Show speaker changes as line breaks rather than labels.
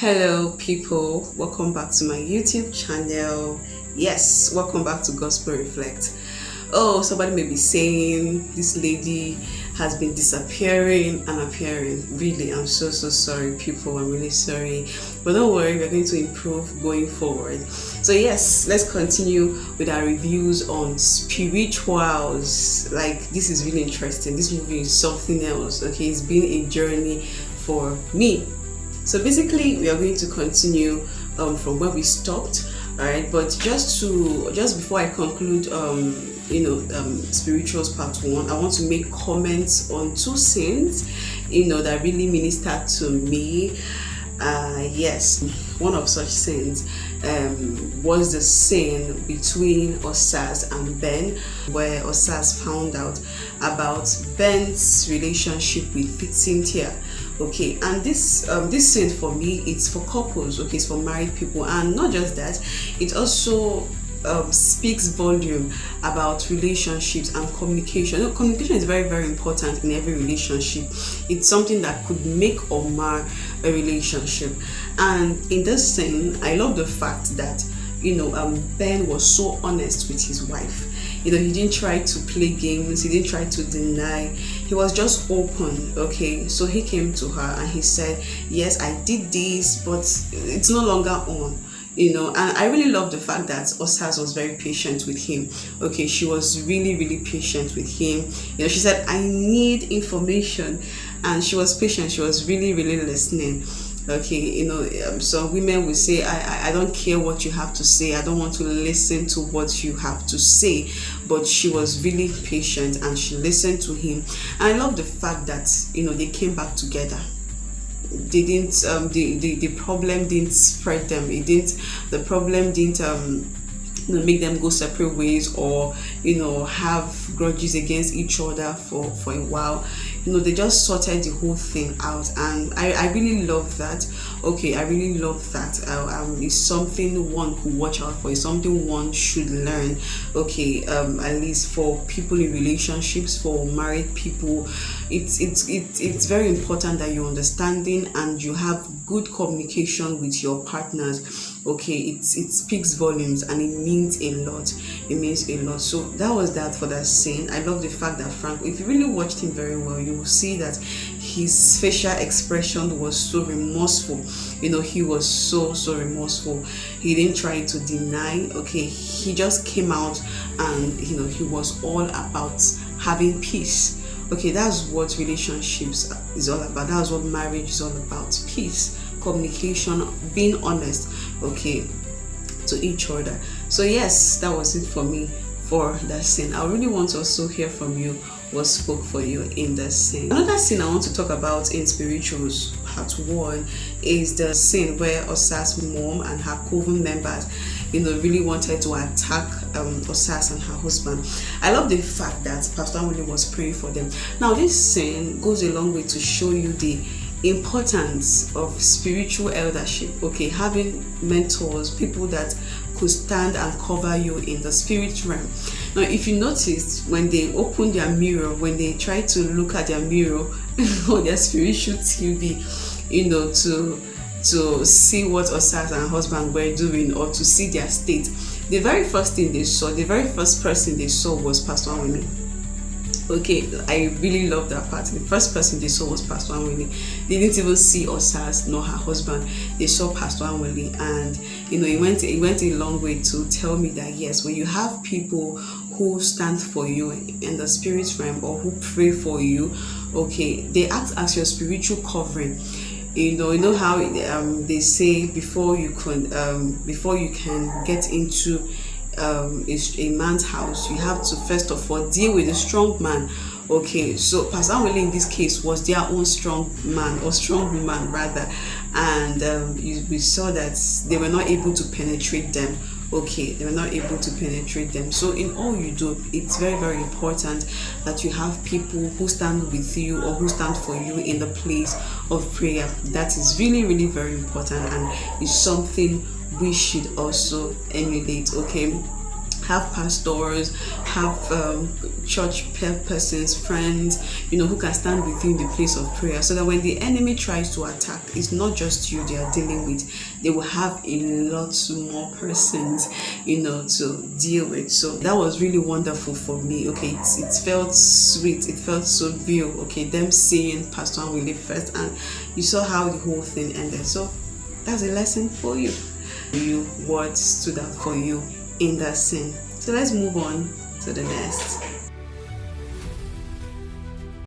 Hello people, welcome back to my YouTube channel. Yes, welcome back to Gospel Reflect. Oh, somebody may be saying this lady has been disappearing and appearing. Really, I'm so sorry people, I'm really sorry, but don't worry, we're going to improve going forward. So yes, let's continue with our reviews on spirituals. Like, this is really interesting. This movie is something else. Okay, it's been a journey for me. So basically we are going to continue from where we stopped. All right, but just before I conclude spirituals part 1, I want to make comments on 2 scenes that really ministered to me. Yes, one of such scenes was the scene between Osas and Ben, where Osas found out about Ben's relationship with Cynthia. Okay, and this scene for me, it's for couples. Okay, it's for married people, and not just that, it also speaks volume about relationships and communication. Communication is very important in every relationship. It's something that could make or mar a relationship. And in this scene, I love the fact that Ben was so honest with his wife. He didn't try to play games, he didn't try to deny, he was just open. Okay, so he came to her and he said, yes, I did this, but it's no longer on. And I really love the fact that Osas was very patient with him. Okay, she was really patient with him. She said, I need information, and she was patient. She was really listening. Okay, some women will say, I don't care what you have to say, I don't want to listen to what you have to say. But she was really patient and she listened to him. And I love the fact that they came back together. They didn't the problem didn't spread them. The problem didn't make them go separate ways, or have grudges against each other for a while. They just sorted the whole thing out, and I really love that. Okay, I really love that. It's something one could watch out for. It's something one should learn. Okay, at least for people in relationships, for married people, it's very important that you're understanding and you have good communication with your partners. Okay, it speaks volumes and it means a lot. It means a lot. So that was that for that scene. I love the fact that Frank, if you really watched him very well, you will see that his facial expression was so remorseful. He was so remorseful. He didn't try to deny. Okay, he just came out and he was all about having peace. Okay, that's what relationships is all about. That's what marriage is all about. Peace, communication, being honest, okay, to each other. So yes, that was it for me for that scene. I really want to also hear from you what spoke for you in the scene. Another scene I want to talk about in spirituals part 1 is the scene where Osas' mom and her coven members really wanted to attack Osas and her husband. I love the fact that Pastor Willie was praying for them. Now this scene goes a long way to show you the importance of spiritual eldership. Okay, having mentors, people that could stand and cover you in the spirit realm. Now if you noticed, when they opened their mirror, when they tried to look at their mirror on their spiritual TV, to see what Osas and her husband were doing, or to see their state, the very first thing they saw, the very first person they saw was Pastor Winnie. Okay, I really love that part. The first person they saw was Pastor Willie. They didn't even see Osas nor her husband. They saw Pastor Willie, and it went a long way to tell me that yes, when you have people who stand for you in the spirit realm, or who pray for you, okay, they act as your spiritual covering. You know how they say before you can get into a man's house, you have to first of all deal with a strong man. Okay, so Pastor Willie in this case was their own strong man, or strong woman rather, and we saw that they were not able to penetrate them. Okay, they were not able to penetrate them. So in all you do, it's very important that you have people who stand with you, or who stand for you in the place of prayer. That is really very important, and is something we should also emulate. Okay, have pastors, have church persons, friends, who can stand with you in the place of prayer, so that when the enemy tries to attack, it's not just you they are dealing with. They will have a lot more persons, to deal with. So that was really wonderful for me. Okay, it felt sweet. It felt so real. Okay, them seeing Pastor and Willie first, and you saw how the whole thing ended. So that's a lesson for you. What stood out for you in that scene? So let's move on to the next.